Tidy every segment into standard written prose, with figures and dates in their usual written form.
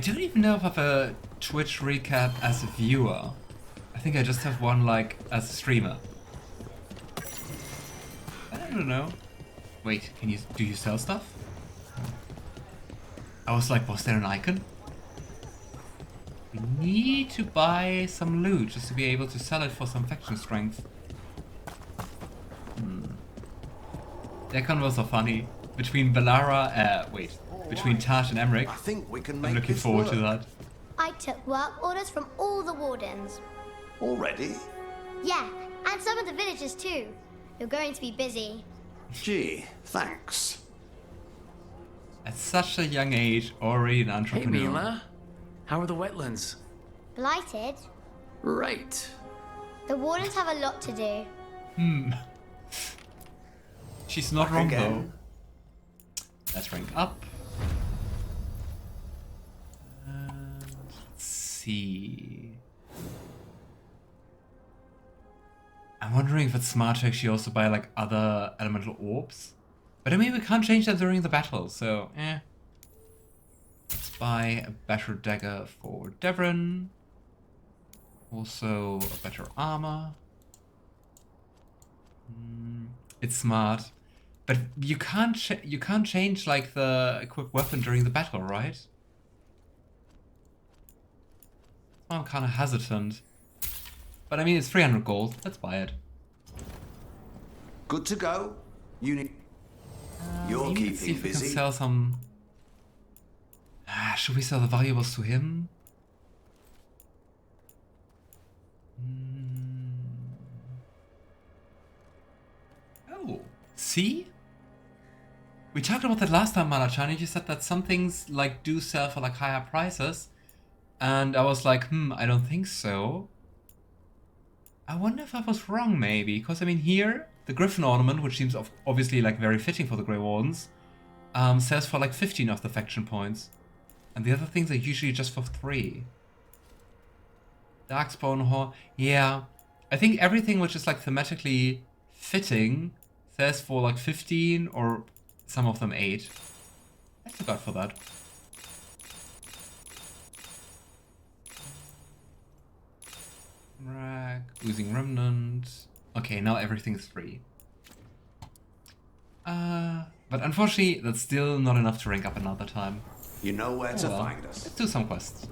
don't even know if I have a Twitch recap as a viewer. I think I just have one, like, as a streamer. I don't know. Wait, do you sell stuff? I was like, was there an icon? We need to buy some loot just to be able to sell it for some faction strength. That convo was funny. Between Bellara, between Taash and Emmrich. I think we can make I'm looking this forward work. to that. I took work orders from all the wardens. Already? Yeah, and some of the villagers too. You're going to be busy. Gee, thanks. At such a young age, already an Hey entrepreneur. Mila, how are the wetlands? Blighted? Right. The wardens have a lot to do. She's not Back wrong again. though. Let's rank up. And let's see. I'm wondering if it's smart to actually also buy like other elemental orbs. But I mean, we can't change them during the battle, so Let's buy a better dagger for Davrin. Also a better armor. It's smart. But you can't change like the equipped weapon during the battle, right? I'm kind of hesitant. But I mean, it's 300 gold. Let's buy it. Good to go. You're Maybe let's see keeping if we can busy. sell some. Should we sell the valuables to him? Oh, see? We talked about that last time, Malachan, and you said that some things like do sell for like higher prices. And I was like, I don't think so. I wonder if I was wrong, maybe. Because, I mean, here, the Griffin ornament, which seems obviously like very fitting for the Grey Wardens, sells for like 15 of the faction points. And the other things are usually just for 3. Darkspawn Hall, yeah. I think everything which is like thematically fitting sells for like 15 or some of them 8. I forgot for that. Rack, Oozing Remnant. Okay, now everything's free. But unfortunately, that's still not enough to rank up another time. You know where to Well, find us. let's do some quests.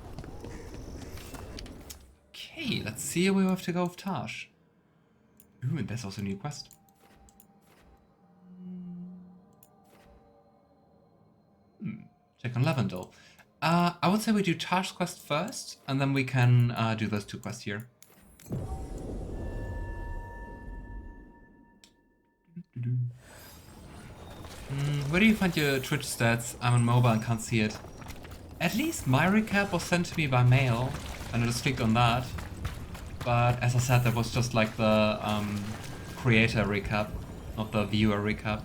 Okay, let's see where we have to go with Taash. Ooh, and there's also a new quest. Check on Lavendel. I would say we do Taash's quest first, and then we can do those 2 quests here. Where do you find your Twitch stats? I'm on mobile and can't see it. At least my recap was sent to me by mail, and I just clicked on that. But as I said, that was just like the creator recap, not the viewer recap.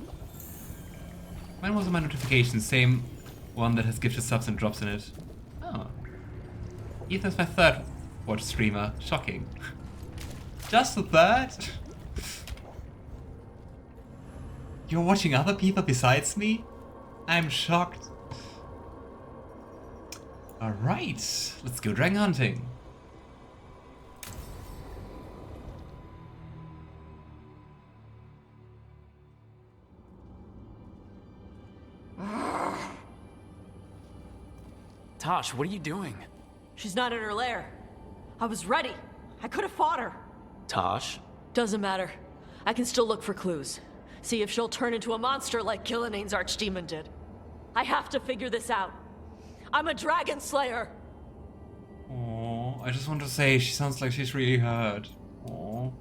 When was my notification? Same one that has gifted subs and drops in it. Oh. Ethan's my 3rd watch streamer. Shocking. Just the 3rd? You're watching other people besides me? I'm shocked. Alright, let's go dragon hunting. Taash, what are you doing? She's not in her lair. I was ready. I could have fought her. Taash? Doesn't matter. I can still look for clues. See if she'll turn into a monster like Gillinea's archdemon did. I have to figure this out. I'm a dragon slayer. Oh, I just want to say she sounds like she's really hurt. Oh.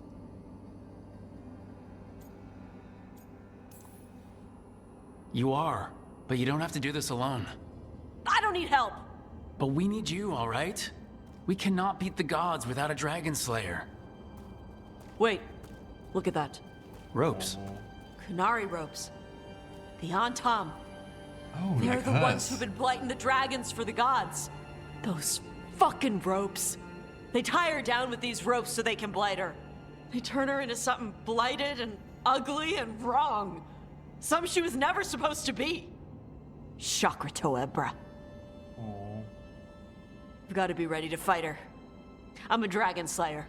You are, but you don't have to do this alone. I don't need help. But we need you, all right? We cannot beat the gods without a dragon slayer. Wait. Look at that. Ropes. Qunari ropes. The Antam. Oh, They're like the us. ones who've been blighting the dragons for the gods. Those fucking ropes. They tie her down with these ropes so they can blight her. They turn her into something blighted and ugly and wrong. Some she was never supposed to be. Chakra Toebra. Oh. I've got to be ready to fight her. I'm a Dragon Slayer.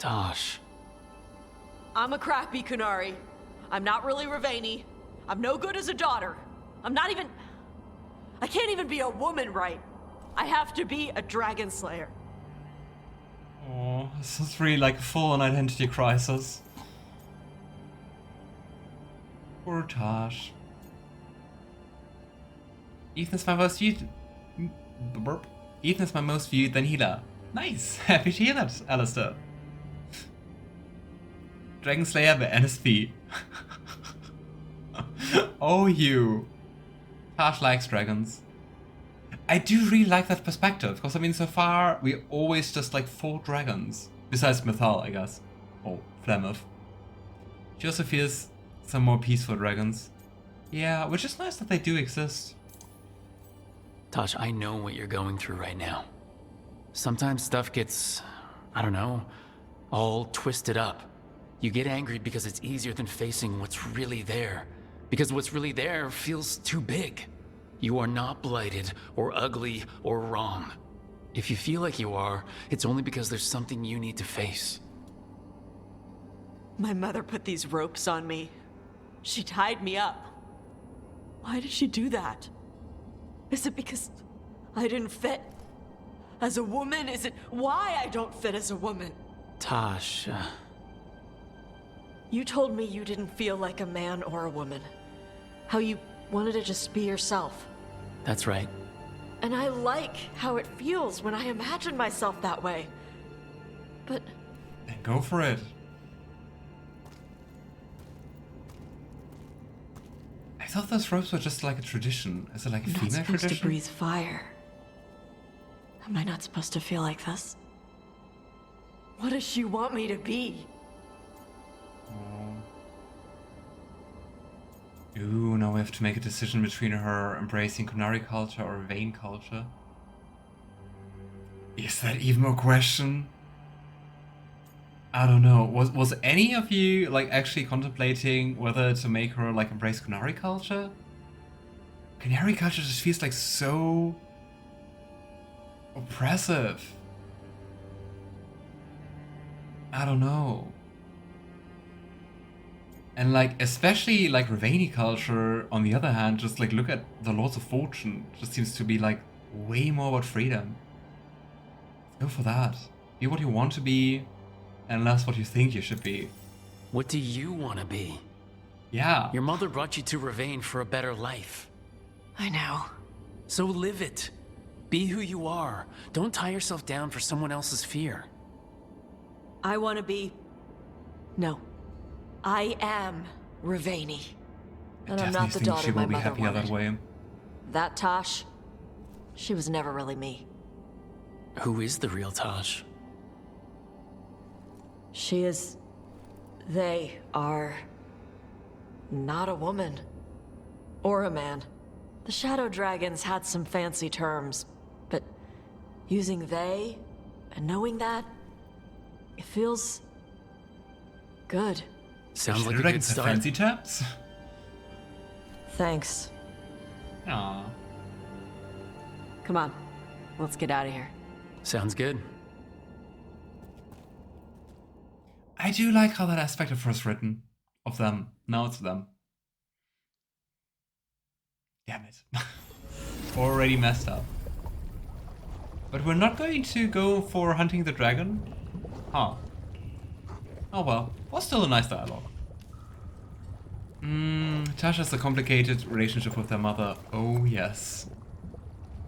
Taash. I'm a crappy Qunari. I'm not really Ravani. I'm no good as a daughter. I can't even be a woman right. I have to be a Dragon Slayer. Oh, this is really like a full-on identity crisis. Poor Taash. Ethan's my most viewed. Burp. Ethan's my most viewed than healer. Nice! Happy to hear that, Alistair. Dragon Slayer by NSP. Oh, you. Taash likes dragons. I do really like that perspective, because I mean, so far we always just like fought dragons. Besides Mythal, I guess. Oh, Flameth. She also feels some more peaceful dragons. Yeah, which is nice that they do exist. Taash, I know what you're going through right now. Sometimes stuff gets, I don't know, all twisted up. You get angry because it's easier than facing what's really there. Because what's really there feels too big. You are not blighted, or ugly, or wrong. If you feel like you are, it's only because there's something you need to face. My mother put these ropes on me. She tied me up. Why did she do that? Is it because I didn't fit as a woman? Is it why I don't fit as a woman? Taash, You told me you didn't feel like a man or a woman. How you wanted to just be yourself. That's right. And I like how it feels when I imagine myself that way. But... Then go for it. I thought those ropes were just like a tradition. Is it like a I'm female not supposed tradition? to breathe fire. Am I not supposed to feel like this? What does she want me to be? Ooh, now we have to make a decision between her embracing Qunari culture or Vane culture. Is that even a question? I don't know. Was any of you like actually contemplating whether to make her like embrace Qunari culture? Qunari culture just feels like so oppressive. I don't know. And like, especially like Ravani culture, on the other hand, just like look at the Lords of Fortune, just seems to be like way more about freedom. Go for that. Be what you want to be, and less what you think you should be. What do you want to be? Yeah. Your mother brought you to Ravane for a better life. I know. So live it. Be who you are. Don't tie yourself down for someone else's fear. I want to be... No. I am Ravani. And I'm not the daughter she my will be mother happier wanted. that way. That Taash, she was never really me. Who is the real Taash? She is... They are... not a woman. Or a man. The Shadow Dragons had some fancy terms, but using they and knowing that, it feels... good. Sounds like Shadow a good Dragons have start. fancy taps? Thanks. Aww. Come on, let's get out of here. Sounds good. I do like how that aspect of first written. Of them. Now it's them. Damn it. Already messed up. But we're not going to go for hunting the dragon? Huh. Oh well. Was still a nice dialogue. Taash has a complicated relationship with their mother. Oh yes.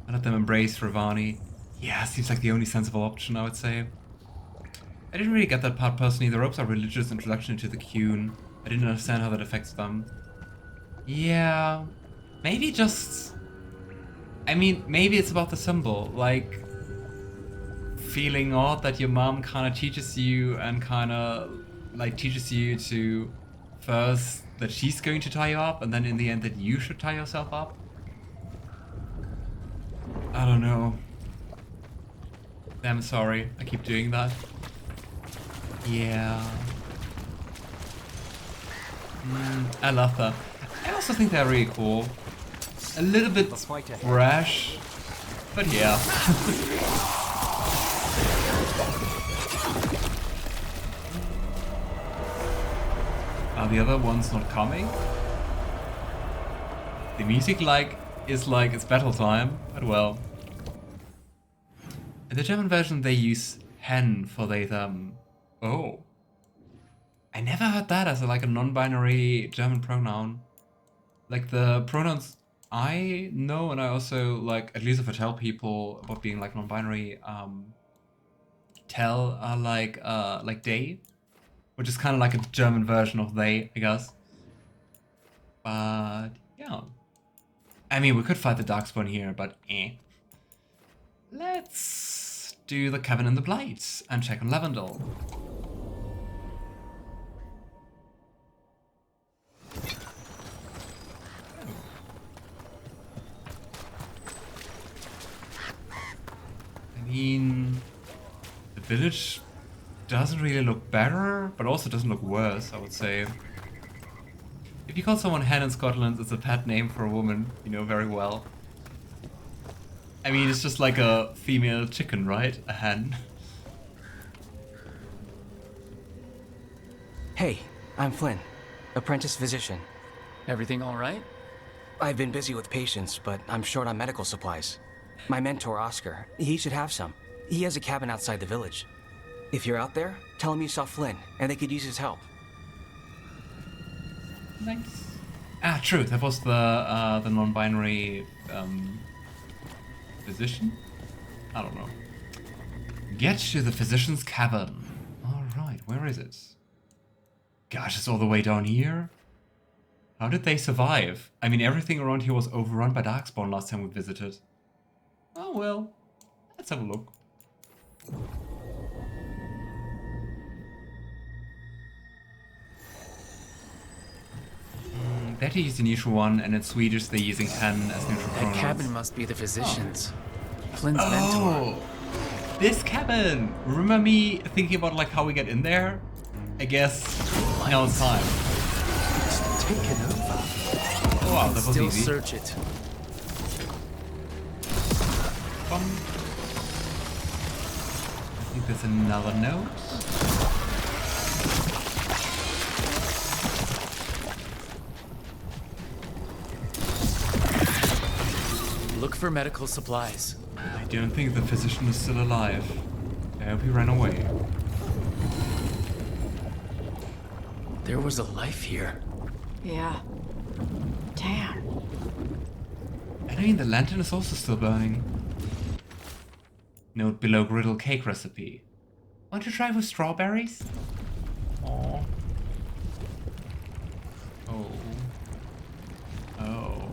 I let them embrace Ravani. Yeah, seems like the only sensible option, I would say. I didn't really get that part personally. The ropes are religious introduction to the Qun. I didn't understand how that affects them. Yeah. Maybe just... I mean, maybe it's about the symbol. Like, feeling odd that your mom kind of teaches you and kind of, like, teaches you to first that she's going to tie you up and then in the end that you should tie yourself up. I don't know. I'm sorry, I keep doing that. Yeah. I love that. I also think they're really cool. A little bit brash, But yeah. Are the other ones not coming? The music is like it's battle time, but well. In the German version they use hen for they them. Oh. I never heard that as a non-binary German pronoun. Like the pronouns I know, and I also at least if I tell people about being non-binary, tell are like they, which is kind of like a German version of they, I guess. But yeah, I mean we could fight the Darkspawn here, but eh. Let's do the Cabin in the Blight and check on Lavendel. I mean, the village doesn't really look better, but also doesn't look worse, I would say. If you call someone hen in Scotland, it's a pet name for a woman, you know very well. I mean, it's just like a female chicken, right? A hen. Hey, I'm Flynn, apprentice physician. Everything all right? I've been busy with patients, but I'm short on medical supplies. My mentor, Oscar, he should have some. He has a cabin outside the village. If you're out there, tell him you saw Flynn, and they could use his help. Nice. Ah, true. That was the non-binary physician. I don't know. Get to the physician's cabin. All right, where is it? Gosh, it's all the way down here. How did they survive? I mean, everything around here was overrun by Darkspawn last time we visited. Oh well, let's have a look. Betty used the neutral one, and in Swedish they're using hen as neutral That pronouns. cabin must be the physician's. Flynn's mentor. This cabin! Remember me thinking about how we get in there? I guess now it's time. It's taken over. Oh wow, that was Still easy. search it. I think there's another note. Look for medical supplies. I don't think the physician is still alive. I hope he ran away. There was a life here. Yeah. Damn. And I mean, the lantern is also still burning. Note below griddle cake recipe. Want to try with strawberries? Aww. Oh. Oh.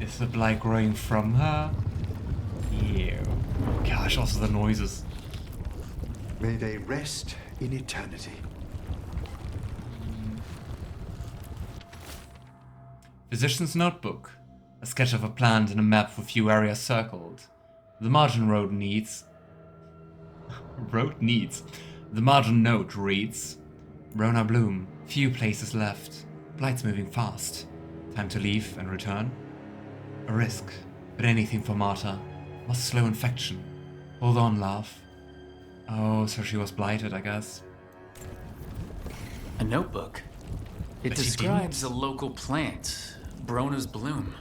Is the blight growing from her? Ew. Gosh, also the noises. May they rest in eternity. Physician's notebook. A sketch of a plant and a map with few areas circled. The margin road needs... The margin note reads... Rona bloom. Few places left. Blight's moving fast. Time to leave and return. A risk. But anything for Marta. Must slow infection. Hold on, love. Oh, so she was blighted, I guess. A notebook. It But she describes didn't. a local plant, Brona's bloom.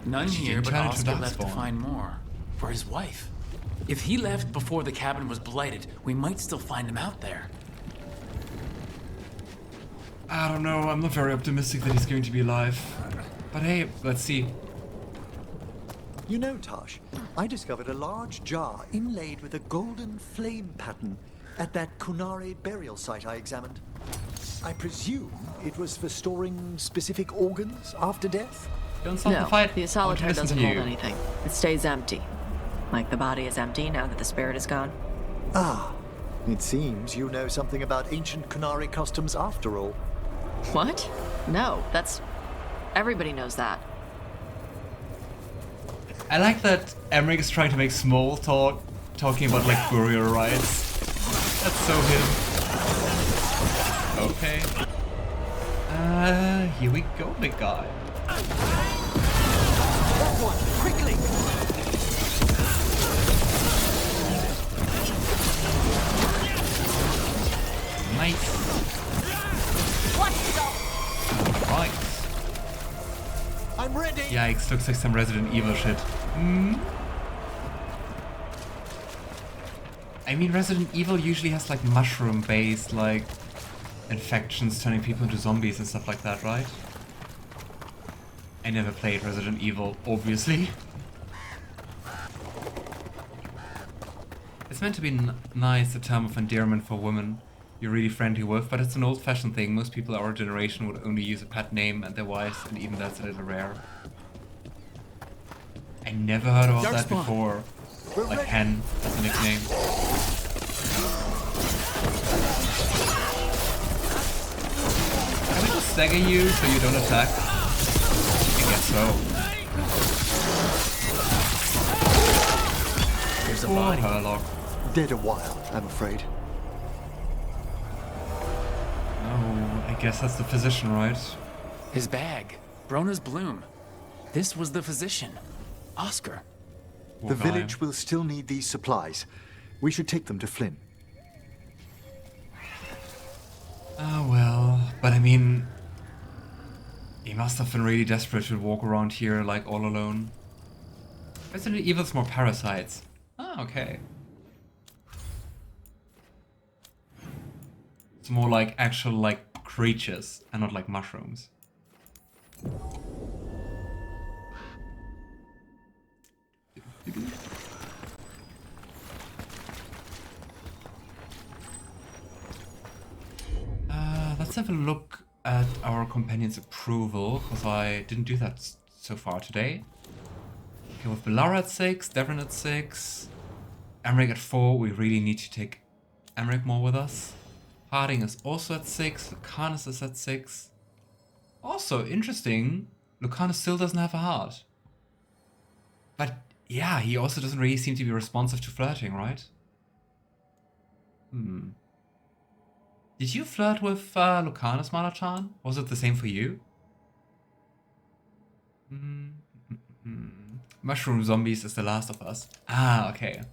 None She here, didn't but turn into Oscar left to Darkspawn. find more. For his wife. If he left before the cabin was blighted, we might still find him out there. I don't know, I'm not very optimistic that he's going to be alive. But hey, let's see. You know, Taash, I discovered a large jar inlaid with a golden flame pattern at that Qunari burial site I examined. I presume it was for storing specific organs after death? Don't stop the No, fight. the I want to esearcher listen doesn't to hold you. anything. It stays empty. Like the body is empty now that the spirit is gone. Ah, it seems you know something about ancient Qunari customs after all. What? No, that's... Everybody knows that. I like that Emmrich is trying to make small talk, talking about burial rites. That's so him. Okay. Here we go, big guy. That one, quickly! I'm ready. Yikes, looks like some Resident Evil shit. I mean, Resident Evil usually has like mushroom-based, like, infections turning people into zombies and stuff like that, right? I never played Resident Evil, obviously. It's meant to be nice, a term of endearment for women you're really friendly with, but it's an old-fashioned thing. Most people our generation would only use a pet name and their wives, and even that's a little rare. I never heard about that before. Like hen as a nickname. Can we just stagger you so you don't attack? I guess so. There's a Oh, body. Herlock. Dead a while, I'm afraid. Oh, I guess that's the physician, right? His bag. Brona's bloom. This was the physician. Oscar. The Poor guy. village will still need these supplies. We should take them to Flynn. Oh well, but I mean, he must have been really desperate to walk around here like all alone. Resident Evil's more parasites. Ah, okay. It's more like actual like creatures and not like mushrooms. Let's have a look at our companion's approval, because I didn't do that so far today. Okay, with Bellara at 6, Davrin at 6, Emmrich at 4, we really need to take Emmrich more with us. Harding is also at 6, Lucanis is at 6. Also, interesting, Lucanis still doesn't have a heart. But yeah, he also doesn't really seem to be responsive to flirting, right? Did you flirt with Lucanis, Malachan? Was it the same for you? Mushroom Zombies is The Last of Us. Ah, okay.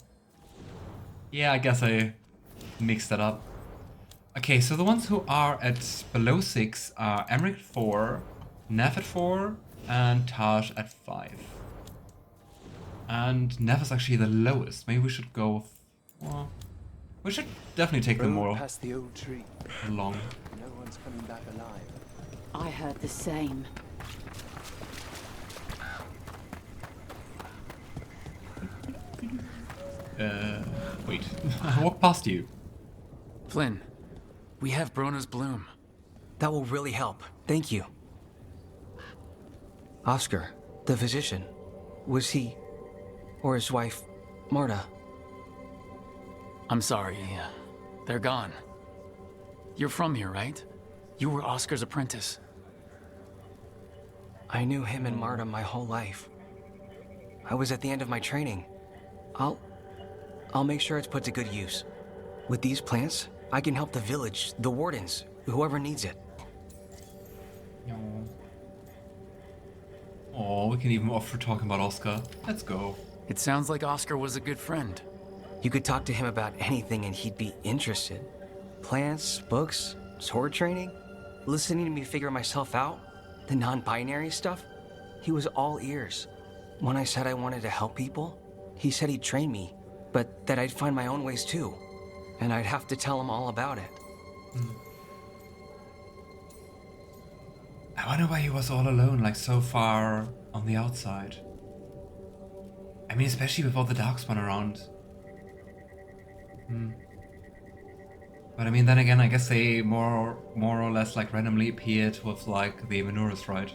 Yeah, I guess I mixed that up. Okay, so the ones who are at below 6 are Emmrich at 4, Neve at 4, and Taash at 5. And Neve is actually the lowest. Maybe we should go with... Well, we should definitely take them more Past the old tree. along. No one's coming back alive. I heard the same. Wait. I walked past you. Flynn, we have Brona's bloom. That will really help. Thank you. Oscar, the physician, was he, or his wife, Marta? I'm sorry, they're gone. You're from here, right? You were Oscar's apprentice. I knew him and Marta my whole life. I was at the end of my training. I'll make sure it's put to good use. With these plants, I can help the village, the wardens, whoever needs it. Oh, we can even offer talking about Oscar. Let's go. It sounds like Oscar was a good friend. You could talk to him about anything and he'd be interested. Plants, books, sword training, listening to me figure myself out, the non-binary stuff. He was all ears. When I said I wanted to help people, he said he'd train me, but that I'd find my own ways too. And I'd have to tell him all about it. I wonder why he was all alone, like so far on the outside. I mean, especially with all the Darkspawn around. But I mean, then again, I guess they more or less like randomly appeared with like the Menuras, right?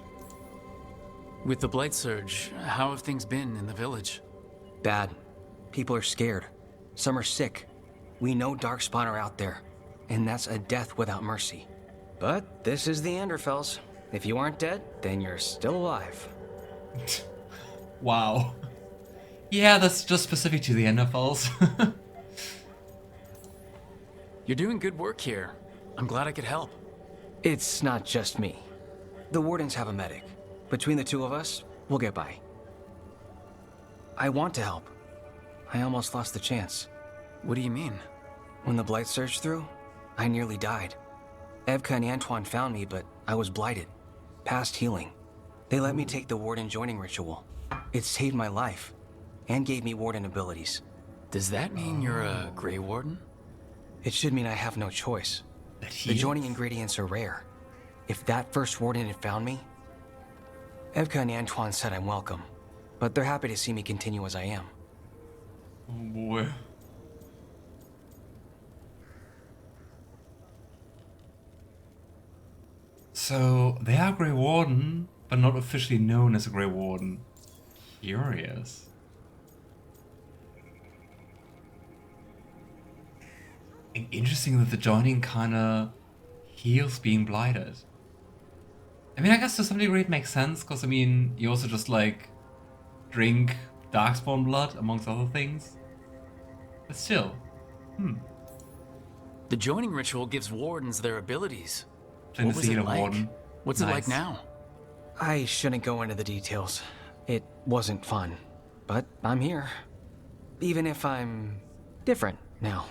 With the Blight surge, how have things been in the village? Bad. People are scared. Some are sick. We know Darkspawn are out there, and that's a death without mercy. But this is the Anderfells. If you aren't dead, then you're still alive. Wow. Yeah, that's just specific to the NFLs. You're doing good work here. I'm glad I could help. It's not just me. The wardens have a medic. Between the two of us, we'll get by. I want to help. I almost lost the chance. What do you mean? When the Blight surged through, I nearly died. Evka and Antoine found me, but I was blighted. Past healing. They let me take the Warden joining ritual. It saved my life, and gave me Warden abilities. Does that mean you're a Grey Warden? It should mean I have no choice. The joining ingredients are rare. If that first Warden had found me... Evka and Antoine said I'm welcome, but they're happy to see me continue as I am. Oh boy. So, they are Grey Warden, but not officially known as a Grey Warden. Curious. And interesting that the joining kinda heals being blighted. I mean, I guess to some degree it makes sense, because I mean, you also just like drink Darkspawn blood, amongst other things. But still, The joining ritual gives wardens their abilities. Playing What the was it Sealer like? Warden. What's it like Nice. now? I shouldn't go into the details. It wasn't fun, but I'm here. Even if I'm different now.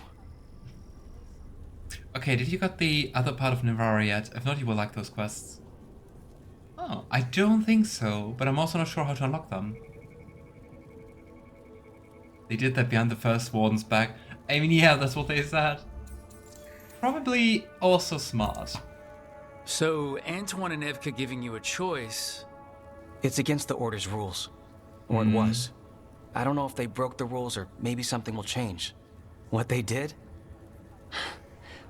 Okay, did you got the other part of Nevarra yet? If not, you will like those quests. Oh, I don't think so, but I'm also not sure how to unlock them. They did that behind the first Warden's back. I mean, yeah, that's what they said. Probably also smart. So, Antoine and Evka giving you a choice. It's against the Order's rules. Or it was. I don't know if they broke the rules or maybe something will change. What they did?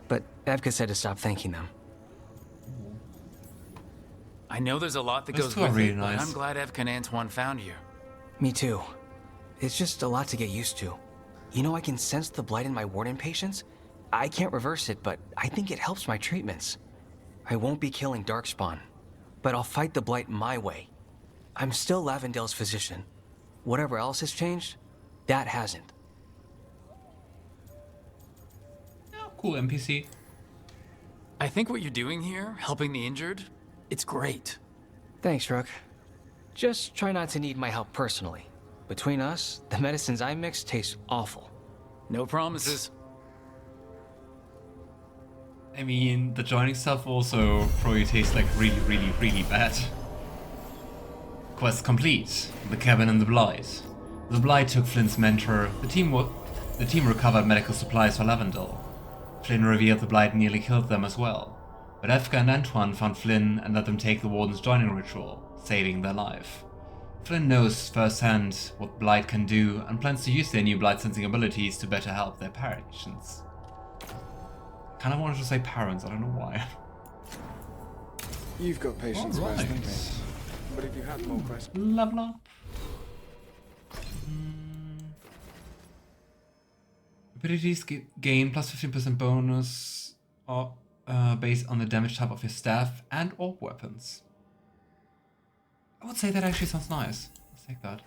But Evka said to stop thanking them. I know there's a lot that Those goes two are with really it, but nice. I'm glad Evka and Antoine found you. Me too. It's just a lot to get used to. You know, I can sense the blight in my Warden patients. I can't reverse it, but I think it helps my treatments. I won't be killing Darkspawn, but I'll fight the blight my way. I'm still Lavendale's physician. Whatever else has changed, that hasn't. Oh, cool NPC. I think what you're doing here, helping the injured, it's great. Thanks, Rook. Just try not to need my help personally. Between us, the medicines I mix taste awful. No promises. I mean, the joining stuff also probably tastes like really, really, really bad. Quest complete. The cabin and the Blight. The Blight took Flynn's mentor. The team recovered medical supplies for Lavendale. Flynn revealed the Blight nearly killed them as well. But Evka and Antoine found Flynn and let them take the Warden's joining ritual, saving their life. Flynn knows firsthand what Blight can do and plans to use their new Blight sensing abilities to better help their patients. Kind of wanted to say parents, I don't know why. You've got patience All worse than me. right. But if you have more questions... Level up. Abilities gain plus 15% bonus based on the damage type of your staff and or weapons. I would say that actually sounds nice. Let's take that.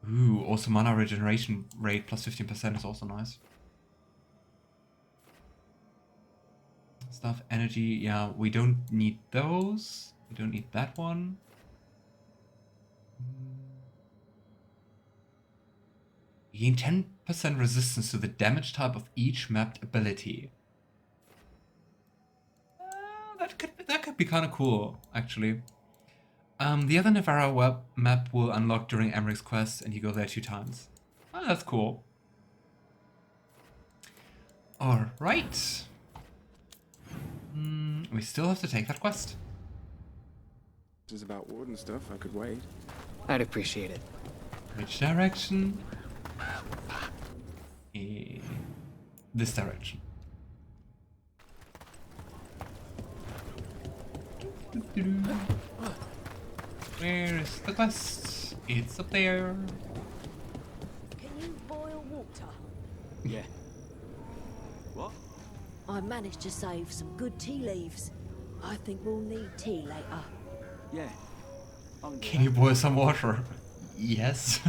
Ooh, also mana regeneration rate plus 15% is also nice. Stuff, energy, yeah, we don't need those. We don't need that one. You gain 10% resistance to the damage type of each mapped ability. That could be kind of cool, actually. The other Nevarra map will unlock during Emmrich's quest, and you go there 2 times. Oh, that's cool. Alright. We still have to take that quest. This is about Warden stuff, I could wait. I'd appreciate it. Which direction? This direction. Where is the quest? It's up there. Can you boil water? Yeah. I managed to save some good tea leaves. I think we'll need tea later. Can you boil some water? Yes.